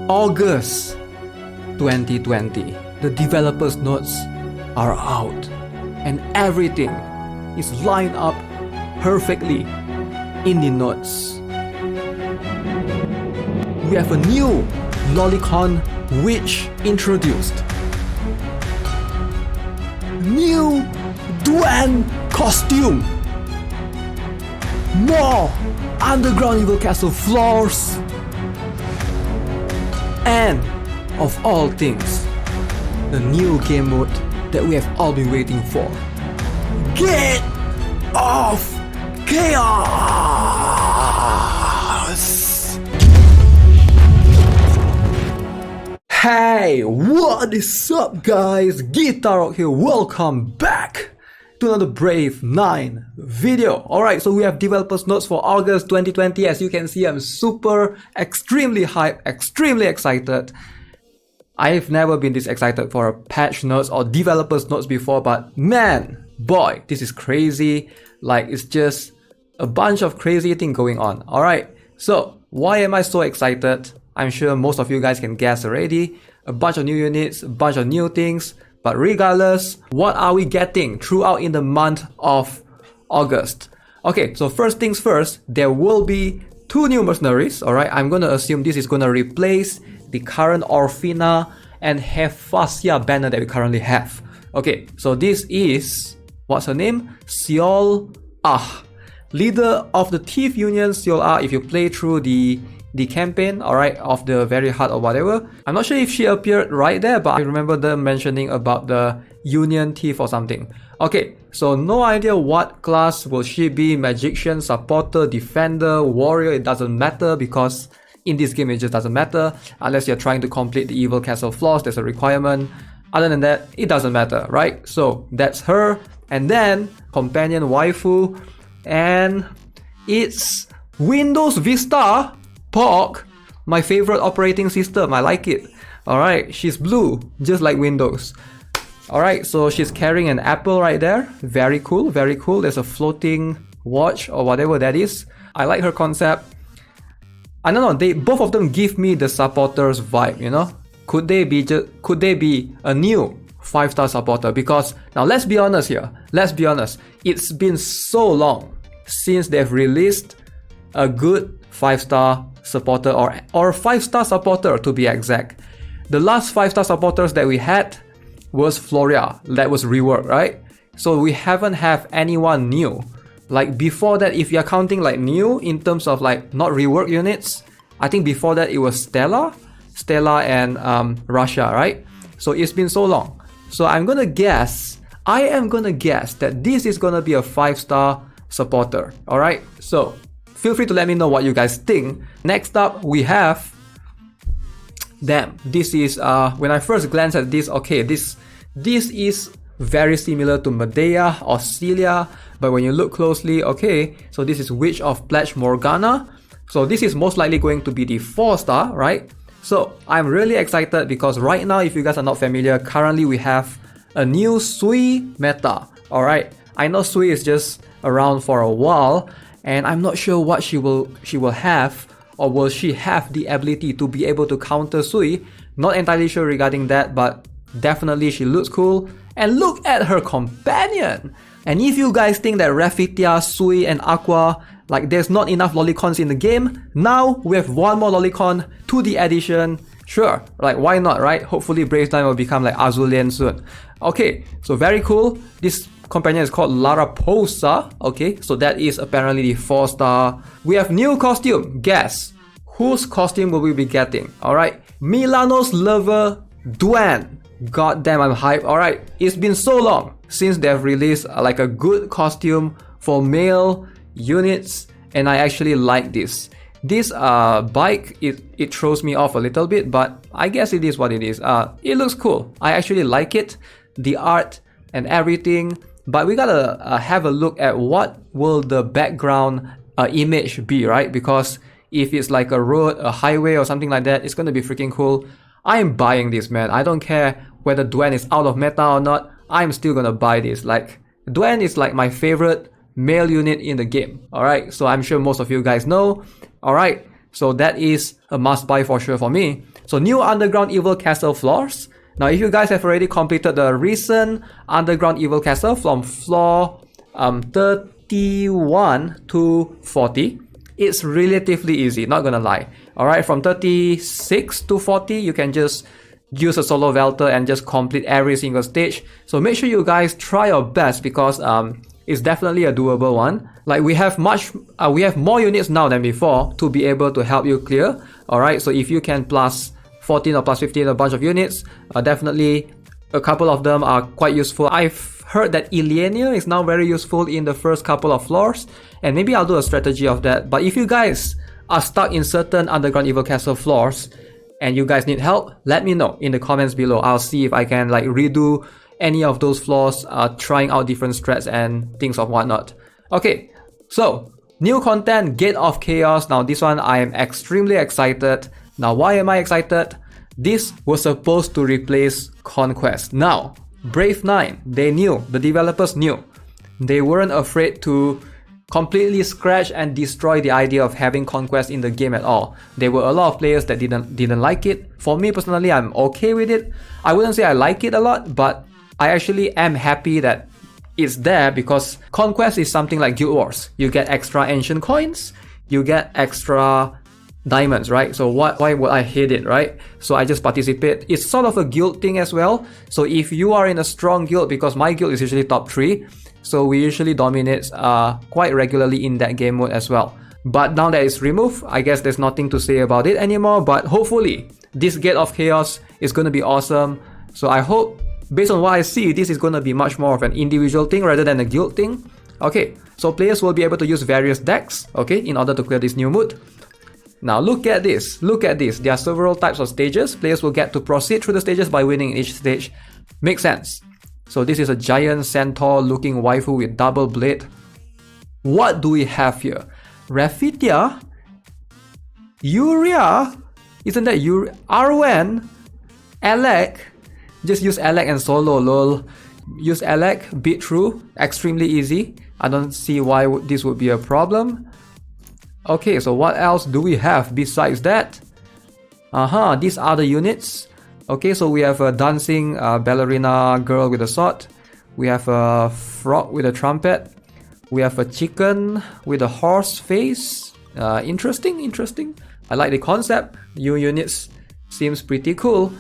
August 2020, the developers notes are out and everything is lined up perfectly in the notes. We have a new lolicon witch introduced. New Dwen costume. More underground evil castle floors. And of all things, the new game mode that we have all been waiting for. Gate of Chaos! Hey, what is up guys? Guitar here, welcome back to another Brave 9 video. Alright, so we have developers notes for August 2020. As you can see, I'm extremely hyped, extremely excited. I've never been this excited for a patch notes or developers notes before, but man, boy, this is crazy. Like, it's just a bunch of crazy things going on. Alright, so why am I so excited? I'm sure most of you guys can guess already. A bunch of new units, a bunch of new things. But regardless, what are we getting throughout in the month of August? Okay, so first things first, there will be 2 new mercenaries. Alright, I'm gonna assume this is gonna replace the current Orfina and Hephasia banner that we currently have. Okay, so this is, what's her name? Seol Ah, leader of the Thief Union. Seol Ah, if you play through the campaign, alright, of the Very Heart or whatever. I'm not sure if she appeared right there, but I remember them mentioning about the Union Thief or something. Okay, so no idea what class will she be. Magician, supporter, defender, warrior, it doesn't matter because in this game it just doesn't matter. Unless you're trying to complete the evil castle floors, there's a requirement. Other than that, it doesn't matter, right? So that's her. And then companion waifu, and it's Windows Vista Pork, my favorite operating system. I like it. Alright, she's blue, just like Windows. Alright, so she's carrying an apple right there. Very cool, very cool. There's a floating watch or whatever that is. I like her concept. I don't know, both of them give me the supporters vibe, you know? Could they be a new 5-star supporter? Because now let's be honest here. Let's be honest. It's been so long since they've released a good 5-star supporter or 5-star supporter to be exact. The last 5-star supporters that we had was Floria, that was reworked, right? So we haven't have anyone new. Like before that, if you're counting like new in terms of like not reworked units, I think before that it was Stella and Russia, right? So it's been so long. So I am gonna guess that this is gonna be a 5-star supporter. Alright, so feel free to let me know what you guys think. Next up, we have... Damn, this is... when I first glanced at this, okay, this is very similar to Medea or Celia. But when you look closely, okay, so this is Witch of Pledge Morgana. So this is most likely going to be the 4-star, right? So I'm really excited because right now, if you guys are not familiar, currently we have a new Sui meta. Alright, I know Sui is just around for a while, and I'm not sure what she will have, or will she have the ability to be able to counter Sui. Not entirely sure regarding that, but definitely she looks cool. And look at her companion. And if you guys think that Rafitia, Sui and Aqua, like there's not enough lolicons in the game, now we have one more lolicon to the addition. Sure, like why not, right? Hopefully Brave 9 will become like Azulian soon. Okay, so very cool. This companion is called Laraposa. Okay, so that is apparently the 4-star. We have new costume. Guess whose costume will we be getting? Alright, Milano's lover Dwen. God damn, I'm hyped. Alright, it's been so long since they've released like a good costume for male units, and I actually like this. This bike, it throws me off a little bit, but I guess it is what it is. It looks cool. I actually like it, the art and everything. But we gotta have a look at what will the background image be, right? Because if it's like a road, a highway or something like that, it's gonna be freaking cool. I'm buying this, man. I don't care whether Dwen is out of meta or not. I'm still gonna buy this. Like, Dwen is like my favorite male unit in the game. Alright, so I'm sure most of you guys know. Alright, So that is a must buy for sure for me. So new underground evil castle floors. Now if you guys have already completed the recent underground evil castle from floor 31 to 40, it's relatively easy, not gonna lie. Alright, from 36 to 40, you can just use a solo Velter and just complete every single stage. So make sure you guys try your best because it's definitely a doable one. Like we have more units now than before to be able to help you clear. Alright, so if you can plus 14 or plus 15 a bunch of units, definitely a couple of them are quite useful. I've heard that Illenia is now very useful in the first couple of floors, and maybe I'll do a strategy of that. But if you guys are stuck in certain underground evil castle floors and you guys need help, let me know in the comments below. I'll see if I can like redo any of those floors, trying out different strats and things of whatnot. Okay, so new content, Gate of Chaos. Now this one I am extremely excited. Now why am I excited? This was supposed to replace Conquest. Now Brave 9, they knew, the developers knew. They weren't afraid to completely scratch and destroy the idea of having Conquest in the game at all. There were a lot of players that didn't like it. For me personally, I'm okay with it. I wouldn't say I like it a lot, but I actually am happy that it's there because Conquest is something like Guild Wars. You get extra ancient coins, you get extra diamonds, right? So why would I hate it, right? So I just participate. It's sort of a guild thing as well. So if you are in a strong guild, because my guild is usually top 3, so we usually dominate quite regularly in that game mode as well. But now that it's removed, I guess there's nothing to say about it anymore. But hopefully this Gate of Chaos is going to be awesome. So I hope, based on what I see, this is going to be much more of an individual thing rather than a guild thing. Okay, so players will be able to use various decks, okay, in order to clear this new mood. Now look at this, there are several types of stages. Players will get to proceed through the stages by winning each stage. Makes sense. So this is a giant centaur looking waifu with double blade. What do we have here? Raphitia? Uria? Isn't that Arwen? Alec? Just use Alec and solo, lol. Use Alec, beat through, extremely easy. I don't see why this would be a problem. Okay, so what else do we have besides that? These are the units. Okay, so we have a dancing ballerina girl with a sword. We have a frog with a trumpet. We have a chicken with a horse face. Interesting. I like the concept. New units seems pretty cool.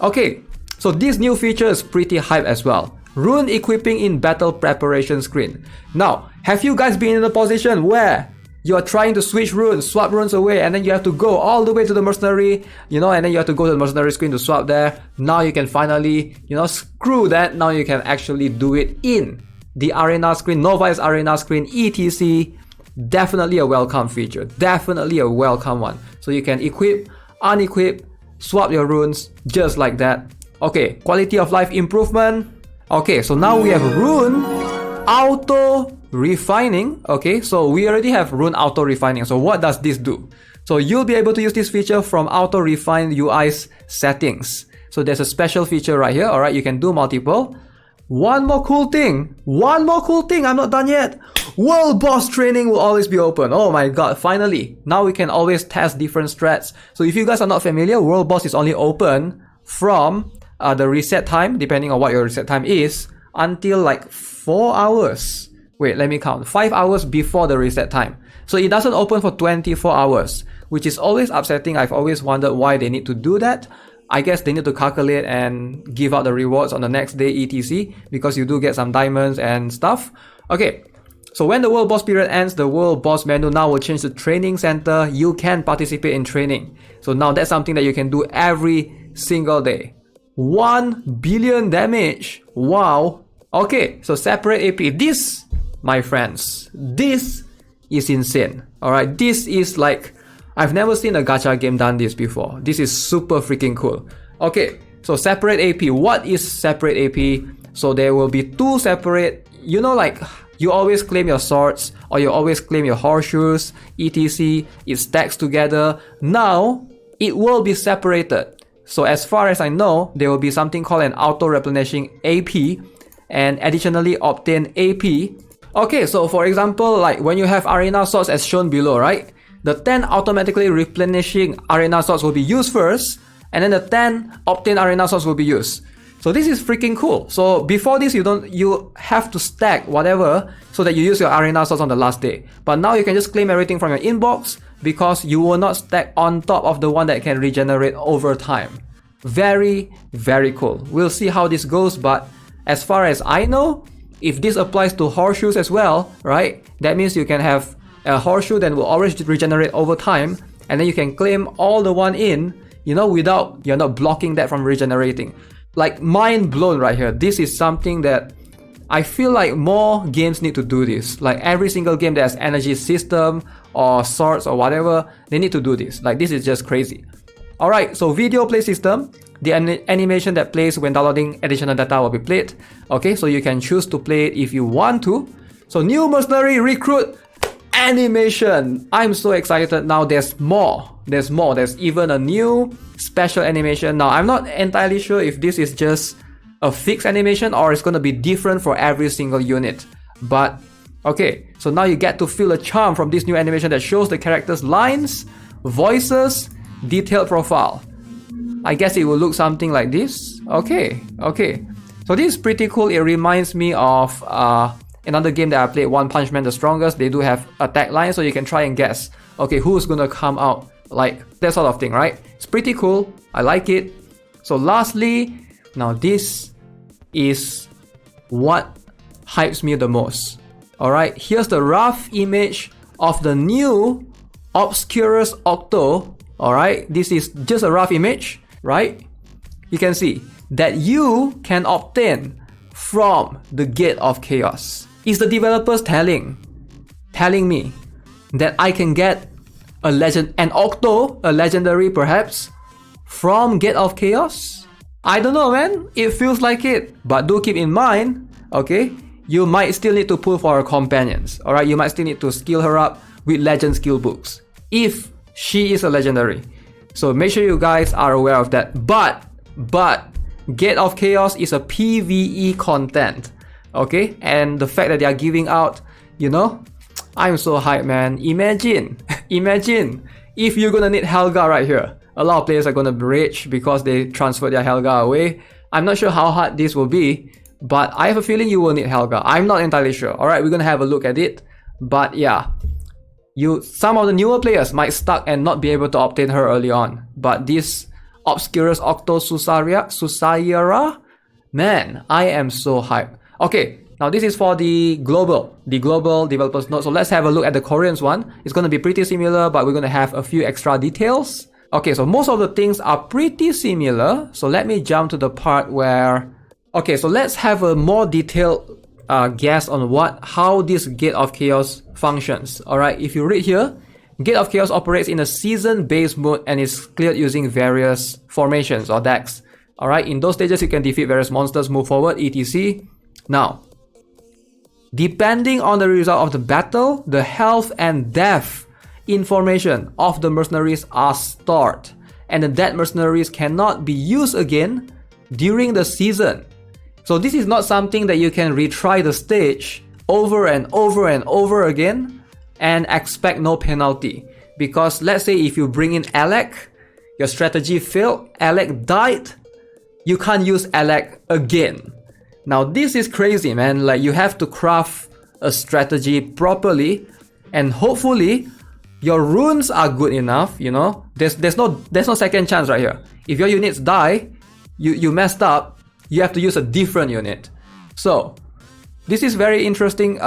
Okay, so this new feature is pretty hype as well. Rune equipping in battle preparation screen. Now, have you guys been in a position where you are trying to switch runes, swap runes away, and then you have to go all the way to the mercenary, and then you have to go to the mercenary screen to swap there. Now you can finally, screw that. Now you can actually do it in the arena screen, Novice arena screen, etc. Definitely a welcome feature. Definitely a welcome one. So you can equip, unequip, swap your runes just like that. Okay, quality of life improvement. Okay, so now we have rune auto refining. Okay, so we already have rune auto refining. So what does this do? So you'll be able to use this feature from auto refine UI's settings. So there's a special feature right here. All right, you can do multiple. One more cool thing. I'm not done yet. World boss training will always be open. Oh my god, finally. Now we can always test different strats. So if you guys are not familiar, world boss is only open from the reset time, depending on what your reset time is, until like 4 hours. Wait, let me count. 5 hours before the reset time. So it doesn't open for 24 hours, which is always upsetting. I've always wondered why they need to do that. I guess they need to calculate and give out the rewards on the next day, etc. Because you do get some diamonds and stuff. Okay, so when the world boss period ends, the world boss menu now will change to training center. You can participate in training. So now that's something that you can do every single day. 1 billion damage. Wow. Okay, so separate AP. This, my friends, this is insane. Alright, this is like, I've never seen a gacha game done this before. This is super freaking cool. Okay, so separate AP. What is separate AP? So there will be 2 separate, like you always claim your swords or you always claim your horseshoes, etc. It stacks together. Now, it will be separated. So as far as I know, there will be something called an auto-replenishing AP and additionally obtain AP. Okay, so for example, like when you have arena swords as shown below, right? the 10 automatically replenishing arena slots will be used first, and then the 10 obtained arena slots will be used. So this is freaking cool. So before this, you have to stack whatever so that you use your arena slots on the last day. But now you can just claim everything from your inbox because you will not stack on top of the one that can regenerate over time. Very, very cool. We'll see how this goes, but as far as I know, if this applies to horseshoes as well, right? That means you can have a horseshoe that will always regenerate over time, and then you can claim all the one in, without you're not blocking that from regenerating. Like, mind blown right here. This is something that I feel like more games need to do this. Like every single game that has energy system or swords or whatever, they need to do this. Like, this is just crazy. Alright, so video play system. The animation that plays when downloading additional data will be played. Okay, so you can choose to play it if you want to. So new mercenary recruit animation. I'm so excited now. There's more. There's even a new special animation. Now, I'm not entirely sure if this is just a fixed animation or it's going to be different for every single unit. But okay, so now you get to feel a charm from this new animation that shows the characters' lines, voices, detailed profile. I guess it will look something like this. Okay. So this is pretty cool. It reminds me of another game that I played, One Punch Man the Strongest. They do have attack lines, so you can try and guess, okay, who's gonna come out, like that sort of thing, right? It's pretty cool. I like it. So lastly, now this is what hypes me the most. Alright, here's the rough image of the new Obscurus Octo. Alright, this is just a rough image, right? You can see that you can obtain from the Gate of Chaos. Is the developers telling me that I can get an Octo, a legendary perhaps, from Gate of Chaos? I don't know, man. It feels like it. But do keep in mind, okay, you might still need to pull for her companions. Alright, you might still need to skill her up with legend skill books if she is a legendary. So make sure you guys are aware of that. But Gate of Chaos is a PvE content. Okay, and the fact that they are giving out, I'm so hyped, man. Imagine if you're gonna need Helga right here. A lot of players are gonna rage because they transferred their Helga away. I'm not sure how hard this will be, but I have a feeling you will need Helga. I'm not entirely sure. Alright, we're gonna have a look at it. But yeah, some of the newer players might stuck and not be able to obtain her early on. But this Obscurus Octo Susayara, man, I am so hyped. Okay, now this is for the global developers note. So let's have a look at the Koreans one. It's going to be pretty similar, but we're going to have a few extra details. Okay, so most of the things are pretty similar. So let me jump to the part where... Okay, so let's have a more detailed guess on how this Gate of Chaos functions. Alright, if you read here, Gate of Chaos operates in a season-based mode and is cleared using various formations or decks. Alright, in those stages you can defeat various monsters, move forward, etc. Now, depending on the result of the battle, the health and death information of the mercenaries are stored, and the dead mercenaries cannot be used again during the season. So this is not something that you can retry the stage over and over again and expect no penalty. Because let's say if you bring in Alec, your strategy failed, Alec died, you can't use Alec again. Now this is crazy, man. Like, you have to craft a strategy properly, and hopefully your runes are good enough, There's no second chance right here. If your units die, you messed up, you have to use a different unit. So this is very interesting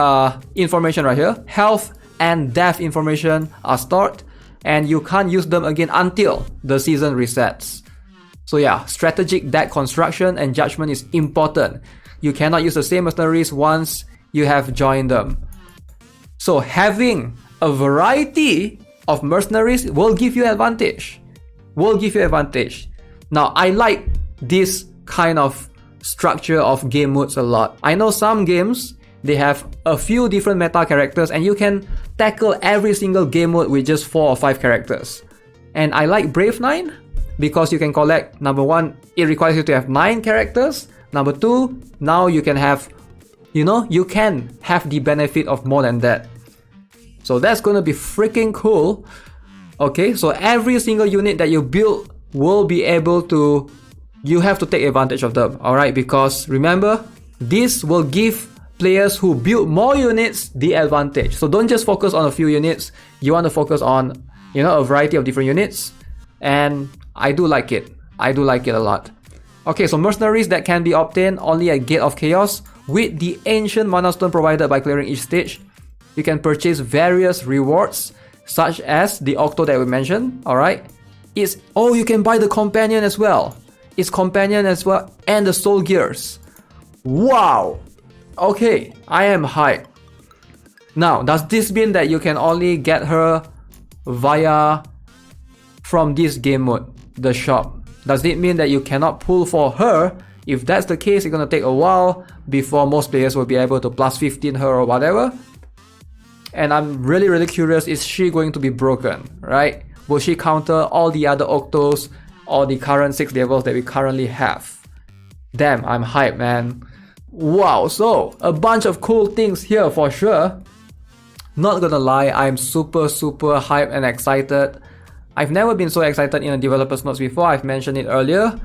information right here. Health and death information are stored, and you can't use them again until the season resets. So yeah, strategic deck construction and judgment is important. You cannot use the same mercenaries once you have joined them. So having a variety of mercenaries will give you advantage. Now, I like this kind of structure of game modes a lot. I know some games, they have a few different meta characters and you can tackle every single game mode with just 4 or 5 characters. And I like Brave 9 because you can collect, number 1, it requires you to have 9 characters. Number 2, now you can have, you can have the benefit of more than that. So that's gonna be freaking cool. Okay, so every single unit that you build will be able to, you have to take advantage of them, alright? Because remember, this will give players who build more units the advantage. So don't just focus on a few units, you want to focus on, you know, a variety of different units. And I do like it. I do like it a lot. Okay, so mercenaries that can be obtained only at Gate of Chaos with the ancient mana stone provided by clearing each stage. You can purchase various rewards such as the Octo that we mentioned, alright? You can buy the companion as well. Its companion as well and the soul gears. Wow! Okay, I am hyped. Now, does this mean that you can only get her via from this game mode, the shop? Does it mean that you cannot pull for her? If that's the case, it's gonna take a while before most players will be able to plus 15 her or whatever. And I'm really curious, is she going to be broken, right? Will she counter all the other Octos or the current 6 devils that we currently have? Damn, I'm hyped, man. Wow, so a bunch of cool things here for sure. Not gonna lie, I'm super hyped and excited. I've never been so excited in a developer's notes before, I've mentioned it earlier.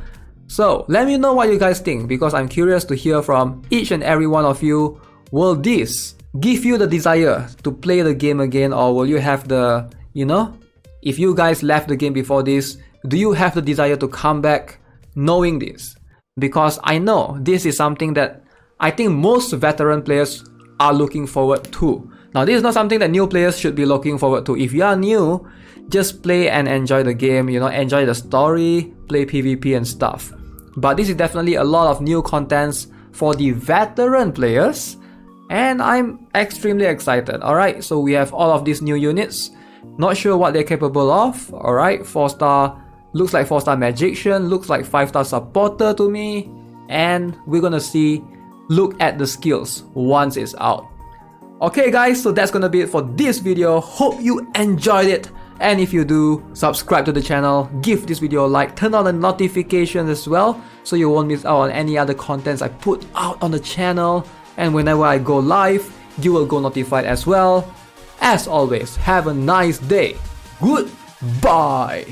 So let me know what you guys think, because I'm curious to hear from each and every one of you. Will this give you the desire to play the game again, or will you have the, you know, if you guys left the game before this, do you have the desire to come back knowing this? Because I know this is something that I think most veteran players are looking forward to. Now, this is not something that new players should be looking forward to. If you are new, just play and enjoy the game, you know, enjoy the story, play PvP and stuff. But this is definitely a lot of new contents for the veteran players, and I'm extremely excited. Alright, so we have all of these new units. Not sure what they're capable of. Alright, 4-star, looks like 4-star magician, looks like 5-star supporter to me. And we're gonna look at the skills once it's out. Okay guys, so that's gonna be it for this video. Hope you enjoyed it. And if you do, subscribe to the channel, give this video a like, turn on the notifications as well, so you won't miss out on any other contents I put out on the channel. And whenever I go live, you will go notified as well. As always, have a nice day. Goodbye.